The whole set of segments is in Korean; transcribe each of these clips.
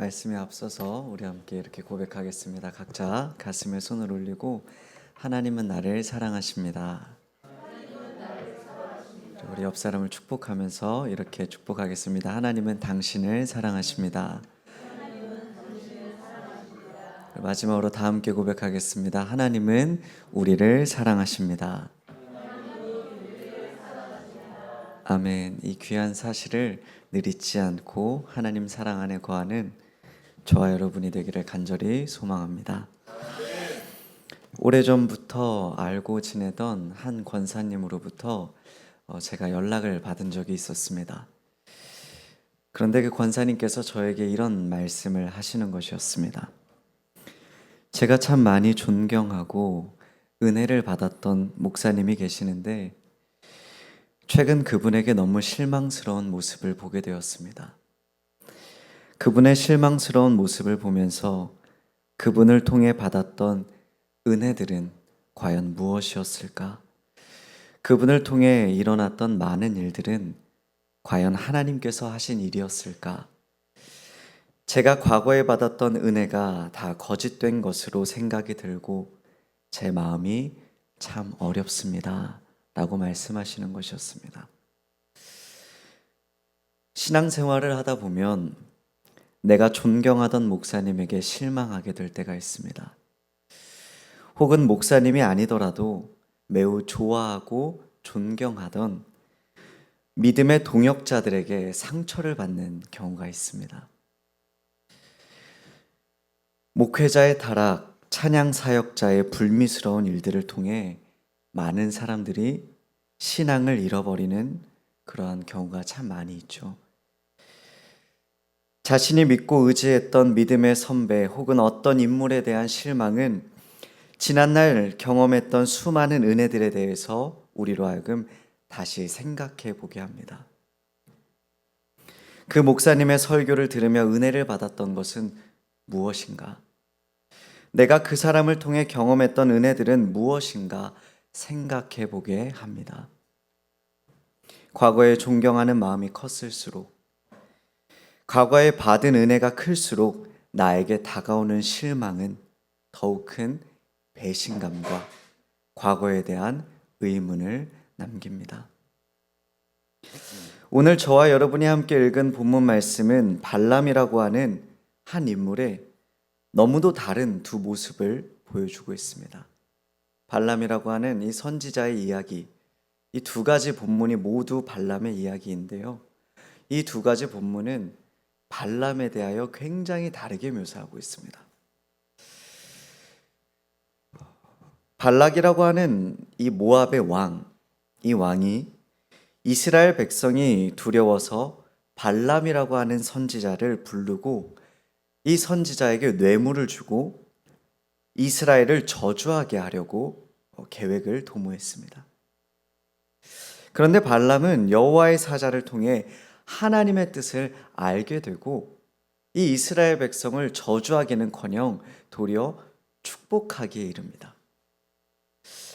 말씀에 앞서서 우리 함께 이렇게 고백하겠습니다. 각자 가슴에 손을 올리고 하나님은 나를 사랑하십니다. 우리 옆 사람을 축복하면서 이렇게 축복하겠습니다. 하나님은 당신을 사랑하십니다. 마지막으로 다 함께 고백하겠습니다. 하나님은 우리를 사랑하십니다. 아멘. 이 귀한 사실을 늘 잊지 않고 하나님 사랑 안에 거하는 저와 여러분이 되기를 간절히 소망합니다. 오래전부터 알고 지내던 한 권사님으로부터 제가 연락을 받은 적이 있었습니다. 그런데 그 권사님께서 저에게 이런 말씀을 하시는 것이었습니다. 제가 참 많이 존경하고 은혜를 받았던 목사님이 계시는데 최근 그분에게 너무 실망스러운 모습을 보게 되었습니다. 그분의 실망스러운 모습을 보면서 그분을 통해 받았던 은혜들은 과연 무엇이었을까? 그분을 통해 일어났던 많은 일들은 과연 하나님께서 하신 일이었을까? 제가 과거에 받았던 은혜가 다 거짓된 것으로 생각이 들고 제 마음이 참 어렵습니다. 라고 말씀하시는 것이었습니다. 신앙생활을 하다 보면 내가 존경하던 목사님에게 실망하게 될 때가 있습니다. 혹은 목사님이 아니더라도 매우 좋아하고 존경하던 믿음의 동역자들에게 상처를 받는 경우가 있습니다. 목회자의 타락, 찬양 사역자의 불미스러운 일들을 통해 많은 사람들이 신앙을 잃어버리는 그러한 경우가 참 많이 있죠. 자신이 믿고 의지했던 믿음의 선배 혹은 어떤 인물에 대한 실망은 지난날 경험했던 수많은 은혜들에 대해서 우리로 하여금 다시 생각해 보게 합니다. 그 목사님의 설교를 들으며 은혜를 받았던 것은 무엇인가? 내가 그 사람을 통해 경험했던 은혜들은 무엇인가 생각해 보게 합니다. 과거에 존경하는 마음이 컸을수록, 과거에 받은 은혜가 클수록 나에게 다가오는 실망은 더욱 큰 배신감과 과거에 대한 의문을 남깁니다. 오늘 저와 여러분이 함께 읽은 본문 말씀은 발람이라고 하는 한 인물의 너무도 다른 두 모습을 보여주고 있습니다. 발람이라고 하는 이 선지자의 이야기, 이 두 가지 본문이 모두 발람의 이야기인데요. 이 두 가지 본문은 발람에 대하여 굉장히 다르게 묘사하고 있습니다. 발락이라고 하는 이 모압의 왕, 이 왕이 이스라엘 백성이 두려워서 발람이라고 하는 선지자를 부르고 이 선지자에게 뇌물을 주고 이스라엘을 저주하게 하려고 계획을 도모했습니다. 그런데 발람은 여호와의 사자를 통해 하나님의 뜻을 알게 되고 이 이스라엘 백성을 저주하기는커녕 도리어 축복하기에 이릅니다.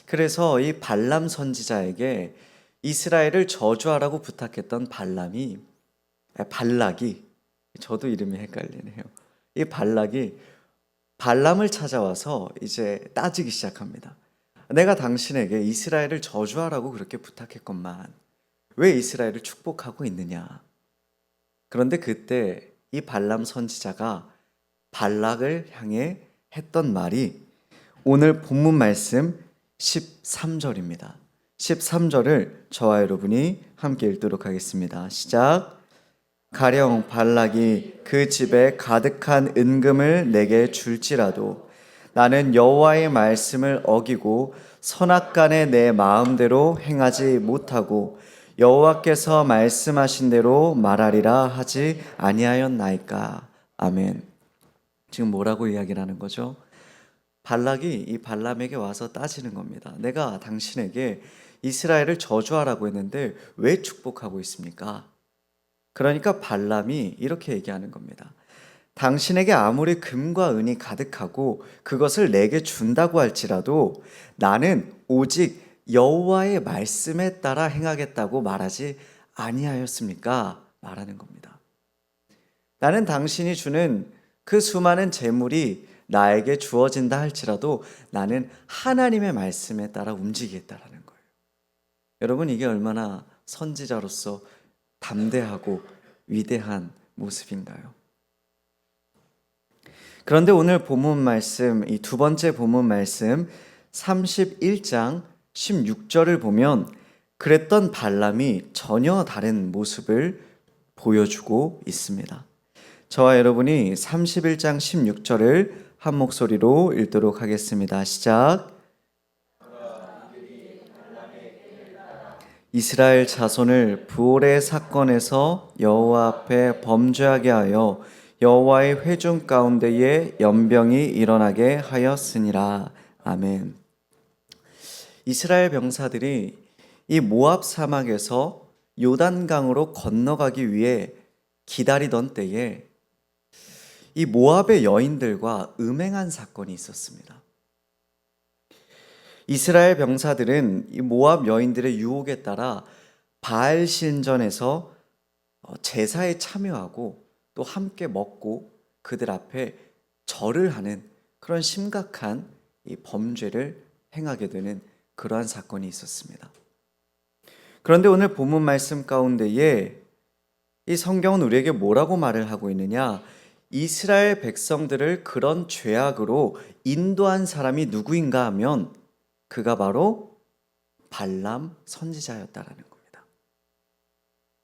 그래서 이 발람 선지자에게 이스라엘을 저주하라고 부탁했던 발락이, 저도 이름이 헷갈리네요. 이 발락이 발람을 찾아와서 이제 따지기 시작합니다. 내가 당신에게 이스라엘을 저주하라고 그렇게 부탁했건만 왜 이스라엘을 축복하고 있느냐? 그런데 그때 이 발람 선지자가 발락을 향해 했던 말이 오늘 본문 말씀 13절입니다. 13절을 저와 여러분이 함께 읽도록 하겠습니다. 시작. 가령 발락이 그 집에 가득한 은금을 내게 줄지라도 나는 여호와의 말씀을 어기고 선악간에 내 마음대로 행하지 못하고 여호와께서 말씀하신 대로 말하리라 하지 아니하였나이까. 아멘. 지금 뭐라고 이야기를 하는 거죠? 발락이 이 발람에게 와서 따지는 겁니다. 내가 당신에게 이스라엘을 저주하라고 했는데 왜 축복하고 있습니까? 그러니까 발람이 이렇게 얘기하는 겁니다. 당신에게 아무리 금과 은이 가득하고 그것을 내게 준다고 할지라도 나는 오직 여호와의 말씀에 따라 행하겠다고 말하지 아니하였습니까? 말하는 겁니다. 나는 당신이 주는 그 수많은 재물이 나에게 주어진다 할지라도 나는 하나님의 말씀에 따라 움직이겠다라는 거예요. 여러분, 이게 얼마나 선지자로서 담대하고 위대한 모습인가요? 그런데 오늘 본문 말씀, 이 두 번째 본문 말씀 31장 16절을 보면 그랬던 발람이 전혀 다른 모습을 보여주고 있습니다. 저와 여러분이 31장 16절을 한 목소리로 읽도록 하겠습니다. 시작. 이스라엘 자손을 부올의 사건에서 여호와 앞에 범죄하게 하여 여호와의 회중 가운데에 연병이 일어나게 하였으니라. 아멘. 이스라엘 병사들이 이 모압 사막에서 요단강으로 건너가기 위해 기다리던 때에 이 모압의 여인들과 음행한 사건이 있었습니다. 이스라엘 병사들은 이 모압 여인들의 유혹에 따라 바알 신전에서 제사에 참여하고 또 함께 먹고 그들 앞에 절을 하는 그런 심각한 이 범죄를 행하게 되는 그러한 사건이 있었습니다. 그런데 오늘 본문 말씀 가운데에 이 성경은 우리에게 뭐라고 말을 하고 있느냐? 이스라엘 백성들을 그런 죄악으로 인도한 사람이 누구인가 하면 그가 바로 발람 선지자였다라는 겁니다.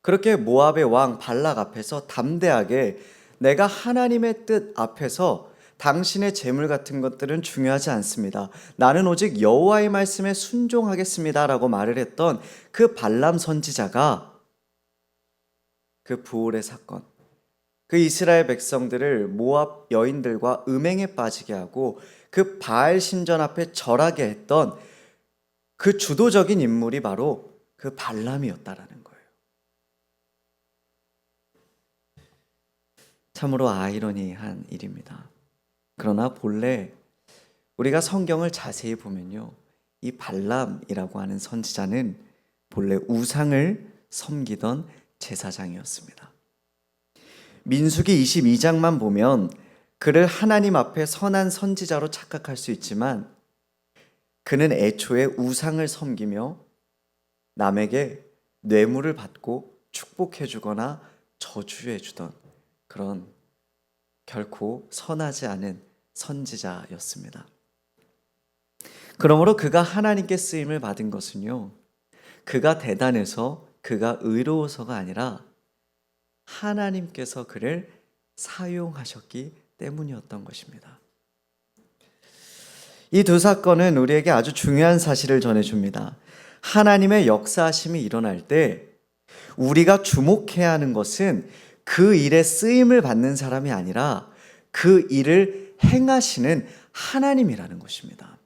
그렇게 모압의 왕 발락 앞에서 담대하게 내가 하나님의 뜻 앞에서 당신의 재물 같은 것들은 중요하지 않습니다. 나는 오직 여호와의 말씀에 순종하겠습니다라고 말을 했던 그 발람 선지자가 그 부올의 사건, 그 이스라엘 백성들을 모압 여인들과 음행에 빠지게 하고 그 바알 신전 앞에 절하게 했던 그 주도적인 인물이 바로 그 발람이었다라는 거예요. 참으로 아이러니한 일입니다. 그러나 본래 우리가 성경을 자세히 보면요, 이 발람이라고 하는 선지자는 본래 우상을 섬기던 제사장이었습니다. 민수기 22장만 보면 그를 하나님 앞에 선한 선지자로 착각할 수 있지만 그는 애초에 우상을 섬기며 남에게 뇌물을 받고 축복해 주거나 저주해 주던 그런 결코 선하지 않은 선지자였습니다. 그러므로 그가 하나님께 쓰임을 받은 것은요, 그가 대단해서 그가 의로워서가 아니라 하나님께서 그를 사용하셨기 때문이었던 것입니다. 이 두 사건은 우리에게 아주 중요한 사실을 전해줍니다. 하나님의 역사하심이 일어날 때 우리가 주목해야 하는 것은 그 일에 쓰임을 받는 사람이 아니라 그 일을 행하시는 하나님이라는 것입니다.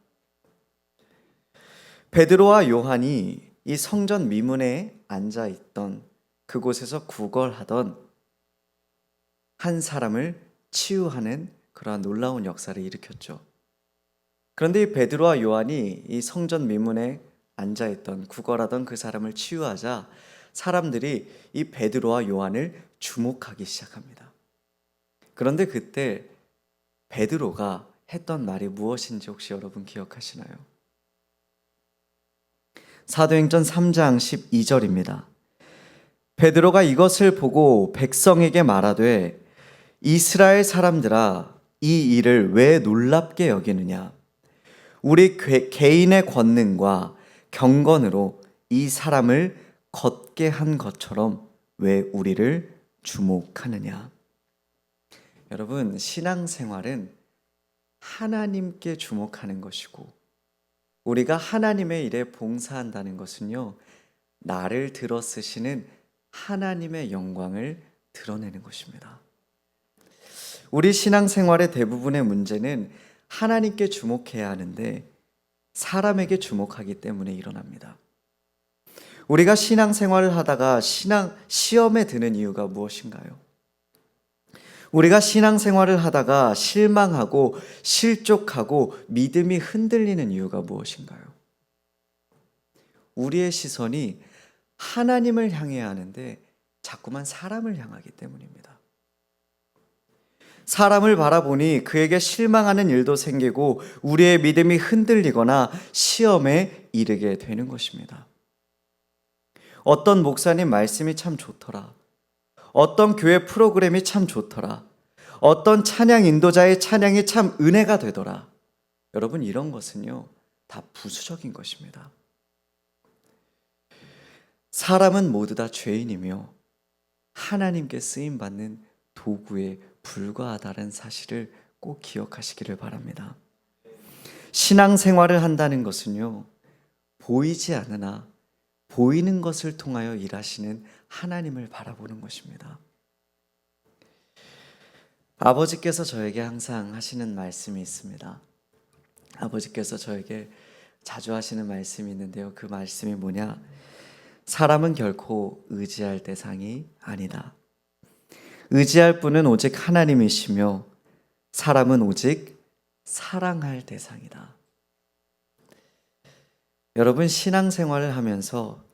베드로와 요한이 이 성전 미문에 앉아 있던 그곳에서 구걸하던 한 사람을 치유하는 그러한 놀라운 역사를 일으켰죠. 그런데 이 베드로와 요한이 이 성전 미문에 앉아 있던 구걸하던 그 사람을 치유하자 사람들이 이 베드로와 요한을 주목하기 시작합니다. 그런데 그때 베드로가 했던 말이 무엇인지 혹시 여러분 기억하시나요? 사도행전 3장 12절입니다. 베드로가 이것을 보고 백성에게 말하되 이스라엘 사람들아, 이 일을 왜 놀랍게 여기느냐? 우리 개인의 권능과 경건으로 이 사람을 걷게 한 것처럼 왜 우리를 주목하느냐? 여러분, 신앙생활은 하나님께 주목하는 것이고 우리가 하나님의 일에 봉사한다는 것은요, 나를 들어 쓰시는 하나님의 영광을 드러내는 것입니다. 우리 신앙생활의 대부분의 문제는 하나님께 주목해야 하는데 사람에게 주목하기 때문에 일어납니다. 우리가 신앙생활을 하다가 시험에 드는 이유가 무엇인가요? 우리가 신앙생활을 하다가 실망하고 실족하고 믿음이 흔들리는 이유가 무엇인가요? 우리의 시선이 하나님을 향해야 하는데 자꾸만 사람을 향하기 때문입니다. 사람을 바라보니 그에게 실망하는 일도 생기고 우리의 믿음이 흔들리거나 시험에 이르게 되는 것입니다. 어떤 목사님 말씀이 참 좋더라. 어떤 교회 프로그램이 참 좋더라. 어떤 찬양 인도자의 찬양이 참 은혜가 되더라. 여러분, 이런 것은요, 다 부수적인 것입니다. 사람은 모두 다 죄인이며 하나님께 쓰임받는 도구에 불과하다는 사실을 꼭 기억하시기를 바랍니다. 신앙생활을 한다는 것은요, 보이지 않으나 보이는 것을 통하여 일하시는 하나님을 바라보는 것입니다. 아버지께서 저에게 항상 하시는 말씀이 있습니다. 아버지께서 저에게 자주 하시는 말씀이 있는데요. 그 말씀이 뭐냐? 사람은 결코 의지할 대상이 아니다. 의지할 분은 오직 하나님이시며 사람은 오직 사랑할 대상이다. 여러분, 신앙생활을 하면서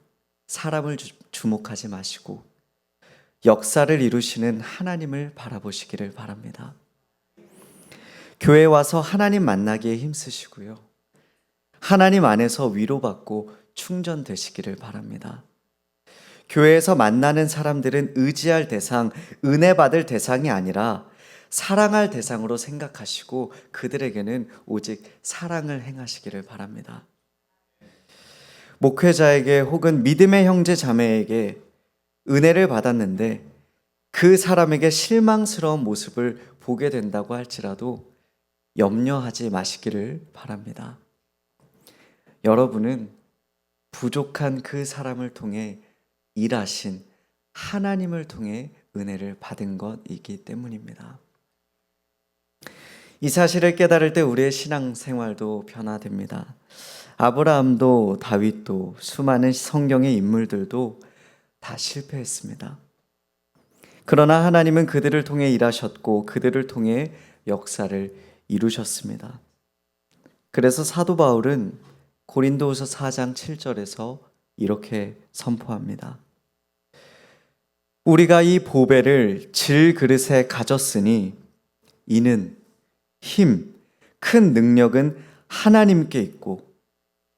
사람을 주목하지 마시고 역사를 이루시는 하나님을 바라보시기를 바랍니다. 교회에 와서 하나님 만나기에 힘쓰시고요. 하나님 안에서 위로받고 충전되시기를 바랍니다. 교회에서 만나는 사람들은 의지할 대상, 은혜 받을 대상이 아니라 사랑할 대상으로 생각하시고 그들에게는 오직 사랑을 행하시기를 바랍니다. 목회자에게 혹은 믿음의 형제 자매에게 은혜를 받았는데 그 사람에게 실망스러운 모습을 보게 된다고 할지라도 염려하지 마시기를 바랍니다. 여러분은 부족한 그 사람을 통해 일하신 하나님을 통해 은혜를 받은 것이기 때문입니다. 이 사실을 깨달을 때 우리의 신앙생활도 변화됩니다. 아브라함도 다윗도 수많은 성경의 인물들도 다 실패했습니다. 그러나 하나님은 그들을 통해 일하셨고 그들을 통해 역사를 이루셨습니다. 그래서 사도 바울은 고린도후서 4장 7절에서 이렇게 선포합니다. 우리가 이 보배를 질 그릇에 가졌으니 이는 힘, 큰 능력은 하나님께 있고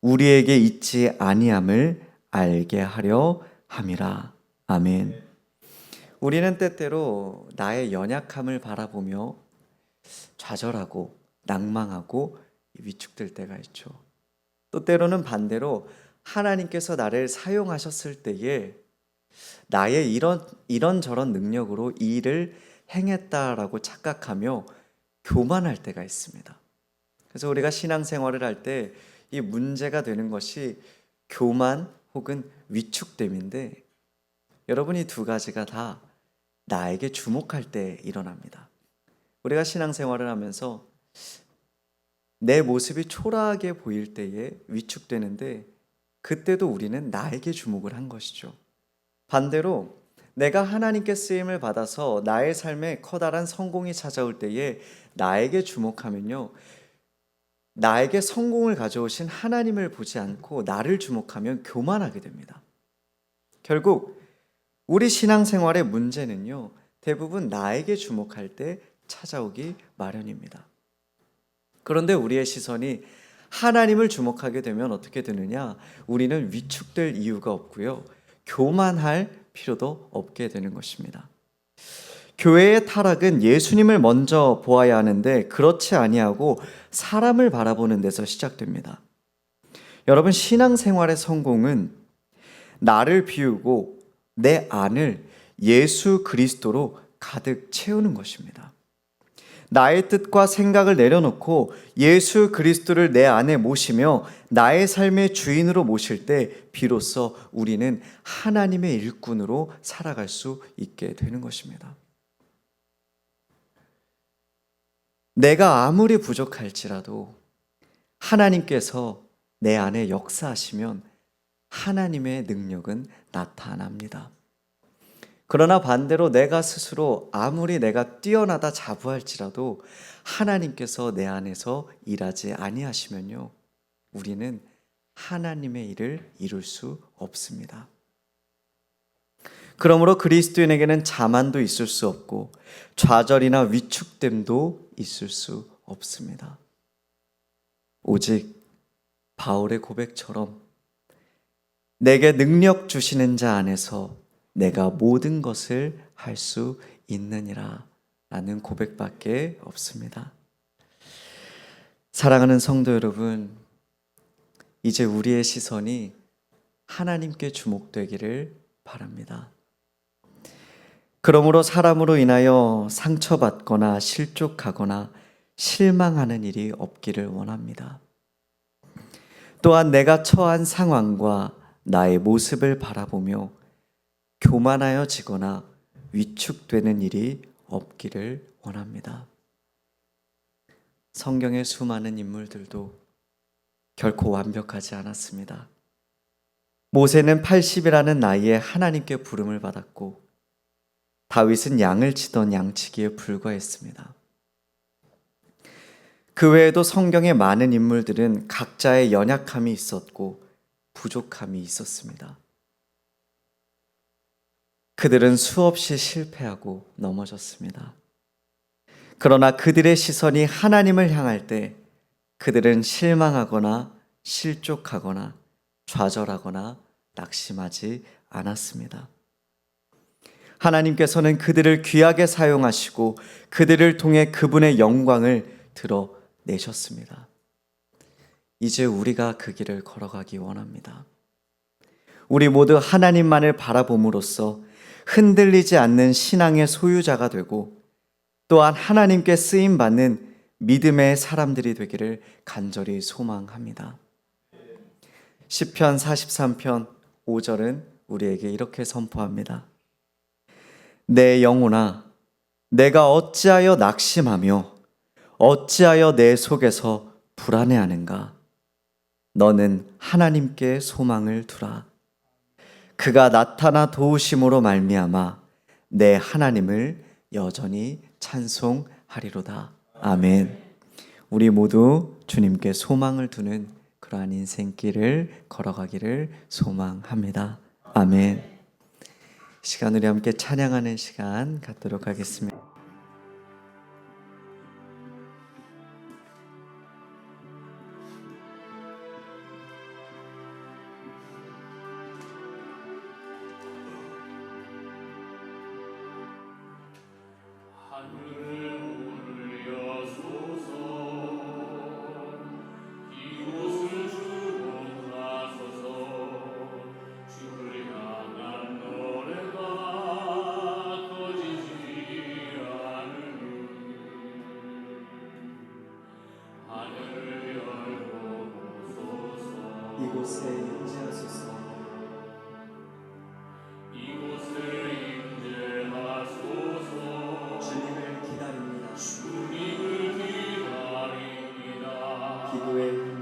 우리에게 있지 아니함을 알게 하려 함이라. 아멘. 우리는 때때로 나의 연약함을 바라보며 좌절하고 낭망하고 위축될 때가 있죠. 또 때로는 반대로 하나님께서 나를 사용하셨을 때에 나의 이런저런 능력으로 이 일을 행했다라고 착각하며 교만할 때가 있습니다. 그래서 우리가 신앙생활을 할 때 이 문제가 되는 것이 교만 혹은 위축됨인데 여러분, 이 두 가지가 다 나에게 주목할 때 일어납니다. 우리가 신앙생활을 하면서 내 모습이 초라하게 보일 때에 위축되는데 그때도 우리는 나에게 주목을 한 것이죠. 반대로 내가 하나님께 쓰임을 받아서 나의 삶에 커다란 성공이 찾아올 때에 나에게 주목하면요, 나에게 성공을 가져오신 하나님을 보지 않고 나를 주목하면 교만하게 됩니다. 결국 우리 신앙생활의 문제는요, 대부분 나에게 주목할 때 찾아오기 마련입니다. 그런데 우리의 시선이 하나님을 주목하게 되면 어떻게 되느냐? 우리는 위축될 이유가 없고요, 교만할 필요도 없게 되는 것입니다. 교회의 타락은 예수님을 먼저 보아야 하는데 그렇지 아니하고 사람을 바라보는 데서 시작됩니다. 여러분, 신앙생활의 성공은 나를 비우고 내 안을 예수 그리스도로 가득 채우는 것입니다. 나의 뜻과 생각을 내려놓고 예수 그리스도를 내 안에 모시며 나의 삶의 주인으로 모실 때 비로소 우리는 하나님의 일꾼으로 살아갈 수 있게 되는 것입니다. 내가 아무리 부족할지라도 하나님께서 내 안에 역사하시면 하나님의 능력은 나타납니다. 그러나 반대로 내가 스스로 아무리 내가 뛰어나다 자부할지라도 하나님께서 내 안에서 일하지 아니하시면요, 우리는 하나님의 일을 이룰 수 없습니다. 그러므로 그리스도인에게는 자만도 있을 수 없고 좌절이나 위축됨도 있을 수 없습니다. 오직 바울의 고백처럼 내게 능력 주시는 자 안에서 내가 모든 것을 할 수 있느니라 라는 고백밖에 없습니다. 사랑하는 성도 여러분, 이제 우리의 시선이 하나님께 주목되기를 바랍니다. 그러므로 사람으로 인하여 상처받거나 실족하거나 실망하는 일이 없기를 원합니다. 또한 내가 처한 상황과 나의 모습을 바라보며 교만하여지거나 위축되는 일이 없기를 원합니다. 성경의 수많은 인물들도 결코 완벽하지 않았습니다. 모세는 80이라는 나이에 하나님께 부름을 받았고 다윗은 양을 치던 양치기에 불과했습니다. 그 외에도 성경의 많은 인물들은 각자의 연약함이 있었고 부족함이 있었습니다. 그들은 수없이 실패하고 넘어졌습니다. 그러나 그들의 시선이 하나님을 향할 때 그들은 실망하거나 실족하거나 좌절하거나 낙심하지 않았습니다. 하나님께서는 그들을 귀하게 사용하시고 그들을 통해 그분의 영광을 드러내셨습니다. 이제 우리가 그 길을 걸어가기 원합니다. 우리 모두 하나님만을 바라봄으로써 흔들리지 않는 신앙의 소유자가 되고 또한 하나님께 쓰임받는 믿음의 사람들이 되기를 간절히 소망합니다. 시편 43편 5절은 우리에게 이렇게 선포합니다. 내 영혼아, 내가 어찌하여 낙심하며 어찌하여 내 속에서 불안해하는가? 너는 하나님께 소망을 두라. 그가 나타나 도우심으로 말미암아 내 하나님을 여전히 찬송하리로다. 아멘. 우리 모두 주님께 소망을 두는 그러한 인생길을 걸어가기를 소망합니다. 아멘. 시간 우리 함께 찬양하는 시간 갖도록 하겠습니다. 이곳에 임재하소서. 주님을 기다립니다. 기도의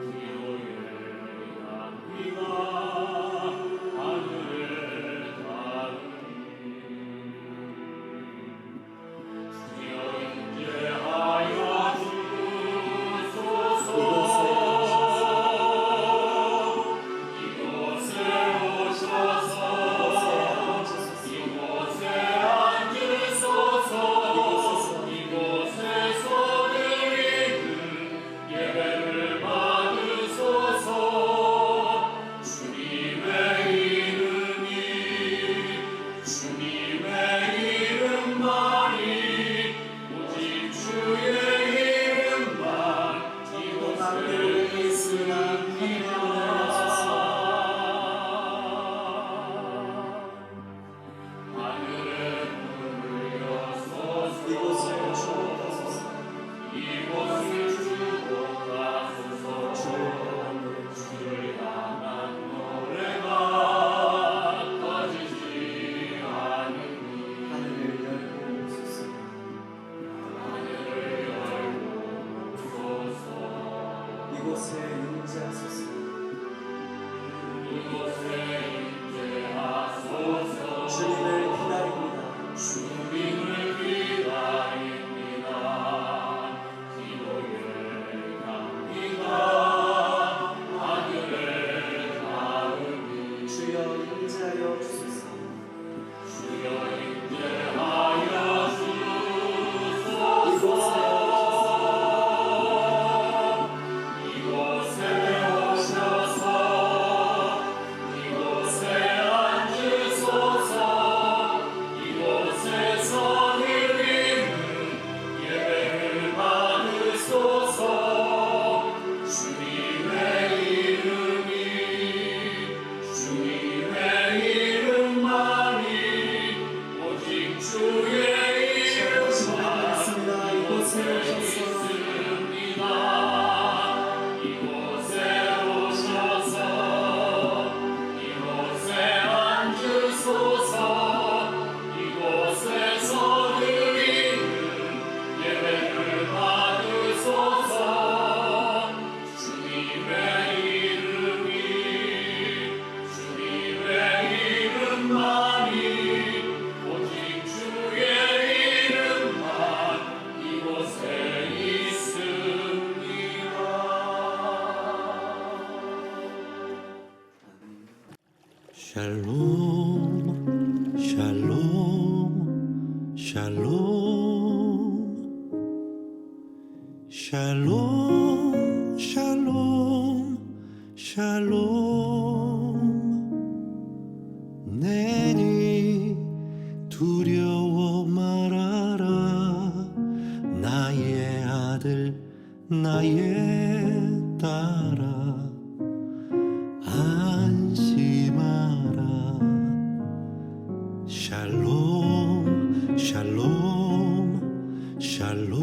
샬롬 샬롬 샬롬 샬롬 샬롬 샬롬 내니 두려워 말아라 나의 아들 나의 딸아 안심하라 샬롬 샬롬 샬롬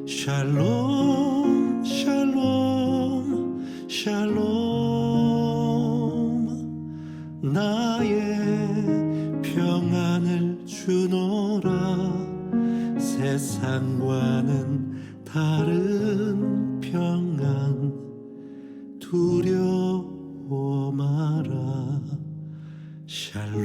샬롬 샬롬 샬롬 나의 평안을 주노라 세상과는 다른 평안 두려워 마라 샬롬